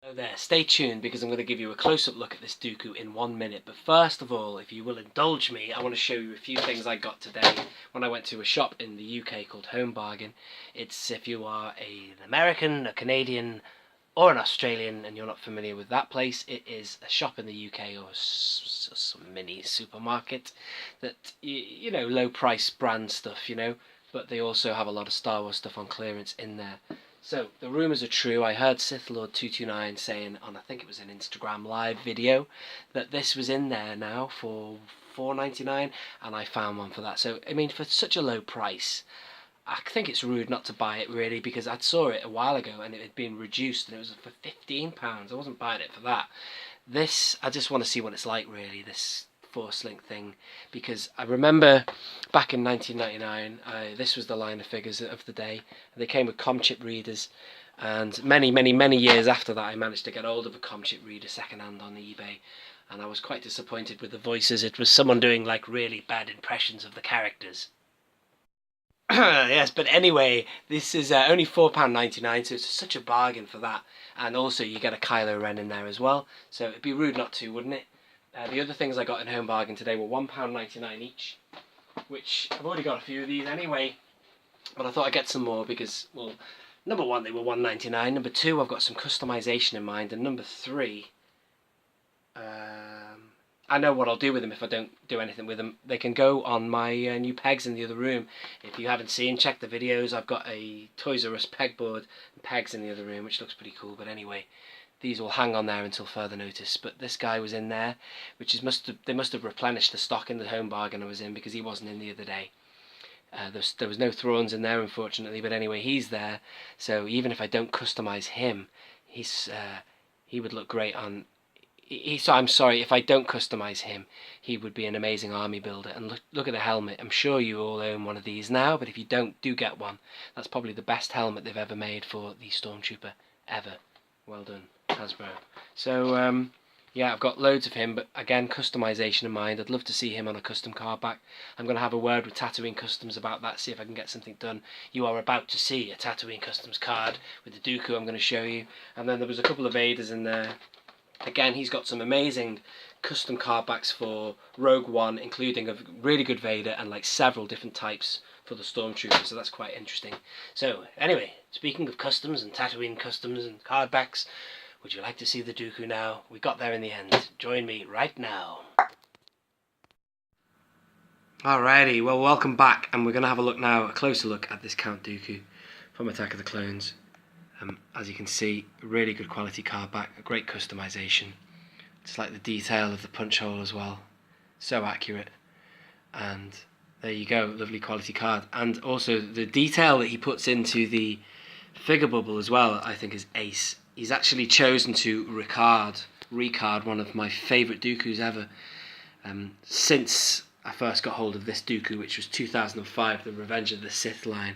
Hello there, stay tuned because I'm going to give you a close-up look at this Dooku in 1 minute. But first of all, if you will indulge me, I want to show you a few things I got today when I went to a shop in the UK called Home Bargain. It's if you are an American, a Canadian or an Australian and you're not familiar with that place, it is a shop in the UK or some mini supermarket that, you know, low price brand stuff, you know, but they also have a lot of Star Wars stuff on clearance in there. So, the rumours are true. I heard Sith Lord 229 saying on, I think it was an Instagram live video, that this was in there now for $4.99, and I found one for that. So, I mean, for such a low price, I think it's rude not to buy it, really, because I saw it a while ago and it had been reduced and it was for £15. I wasn't buying it for that. This, I just want to see what it's like, really, this Force Link thing, because I remember back in 1999 this was the line of figures of the day. They came with com chip readers, and many years after that I managed to get hold of a com chip reader second hand on eBay, and I was quite disappointed with the voices. It was someone doing like really bad impressions of the characters. Yes, but anyway, this is only £4.99, so it's such a bargain for that, and also you get a Kylo Ren in there as well, so it'd be rude not to, wouldn't it? The other things I got in Home Bargain today were £1.99 each, which I've already got a few of these anyway, but I thought I'd get some more because, well, number one, they were £1.99, number two, I've got some customisation in mind, and number three, I know what I'll do with them if I don't do anything with them. They can go on my new pegs in the other room. If you haven't seen, check the videos. I've got a Toys R Us pegboard and pegs in the other room, which looks pretty cool, but anyway, these will hang on there until further notice. But this guy was in there, which is they must have replenished the stock in the Home Bargain I was in, because he wasn't in the other day. There was no Thrawns in there, unfortunately, but anyway, he's there. So even if I don't customise him, he would look great on. So I'm sorry, if I don't customise him, he would be an amazing army builder. And look at the helmet. I'm sure you all own one of these now, but if you don't, do get one. That's probably the best helmet they've ever made for the Stormtrooper ever. Well done, Hasbro. So, yeah, I've got loads of him, but again, customisation in mind. I'd love to see him on a custom card back. I'm going to have a word with Tatooine Customs about that, see if I can get something done. You are about to see a Tatooine Customs card with the Dooku I'm going to show you. And then there was a couple of Vaders in there. Again, he's got some amazing custom card backs for Rogue One, including a really good Vader and like several different types for the Stormtroopers, so that's quite interesting. So, anyway, speaking of customs and Tatooine Customs and card backs, would you like to see the Dooku now? We got there in the end. Join me right now. Alrighty, well, welcome back, and we're going to have a look now, a closer look at this Count Dooku from Attack of the Clones. As you can see, a really good quality card back, a great customisation. Just like the detail of the punch hole as well, so accurate. And there you go, lovely quality card. And also the detail that he puts into the figure bubble as well, I think is ace. He's actually chosen to recard one of my favourite Dookus ever. Since I first got hold of this Dooku, which was 2005, the Revenge of the Sith line,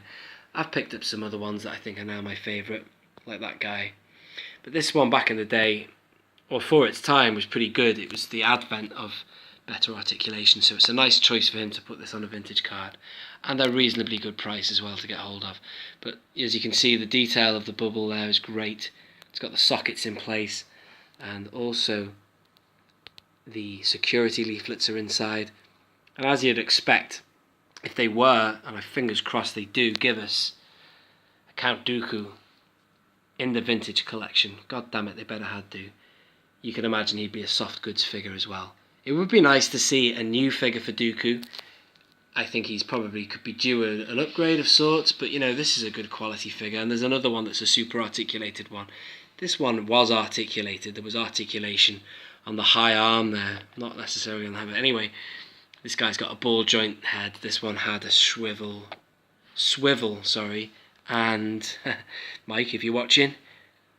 I've picked up some other ones that I think are now my favourite, like that guy. But this one back in the day, or for its time, was pretty good. It was the advent of better articulation, so it's a nice choice for him to put this on a vintage card, and a reasonably good price as well to get hold of. But as you can see, the detail of the bubble there is great. It's got the sockets in place, and also the security leaflets are inside. And as you'd expect, if they were, and I fingers crossed they do, give us a Count Dooku in the vintage collection, god damn it, they better had do, you can imagine he'd be a soft goods figure as well. It would be nice to see a new figure for Dooku. I think he's probably could be due an upgrade of sorts, but you know, this is a good quality figure. And there's another one that's a super articulated one. This one was articulated, there was articulation on the high arm there, not necessarily on the head. But anyway, this guy's got a ball joint head. This one had a swivel, sorry. And Mike, if you're watching,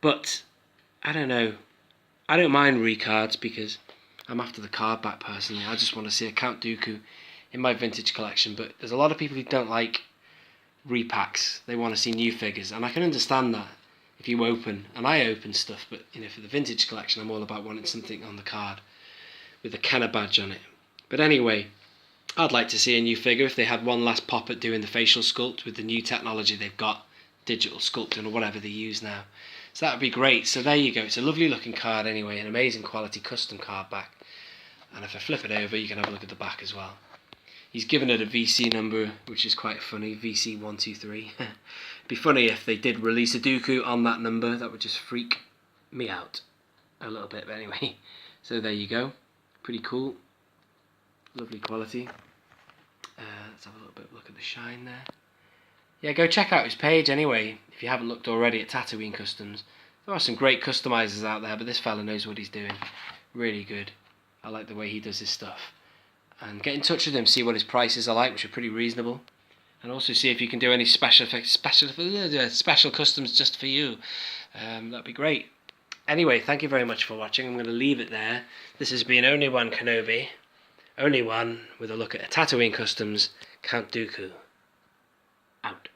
but I don't know. I don't mind recards because I'm after the card back personally. I just want to see a Count Dooku in my vintage collection. But there's a lot of people who don't like repacks. They want to see new figures, and I can understand that if you open, and I open stuff. But you know, for the vintage collection, I'm all about wanting something on the card with a Kenner badge on it. But anyway, I'd like to see a new figure if they had one last pop at doing the facial sculpt with the new technology they've got, digital sculpting or whatever they use now. So that would be great. So there you go. It's a lovely looking card anyway, an amazing quality custom card back. And if I flip it over, you can have a look at the back as well. He's given it a VC number, which is quite funny, VC123. It'd be funny if they did release a Dooku on that number. That would just freak me out a little bit. But anyway, so there you go. Pretty cool. Lovely quality. Let's have a little bit of a look at the shine there. Yeah, go check out his page anyway, if you haven't looked already at Tatooine Customs. There are some great customizers out there, but this fella knows what he's doing. Really good. I like the way he does his stuff. And get in touch with him, see what his prices are like, which are pretty reasonable. And also see if you can do any special customs just for you. That'd be great. Anyway, thank you very much for watching. I'm going to leave it there. This has been Only One Kenobi. Only One with a look at Tatooine Customs, Count Dooku. Out.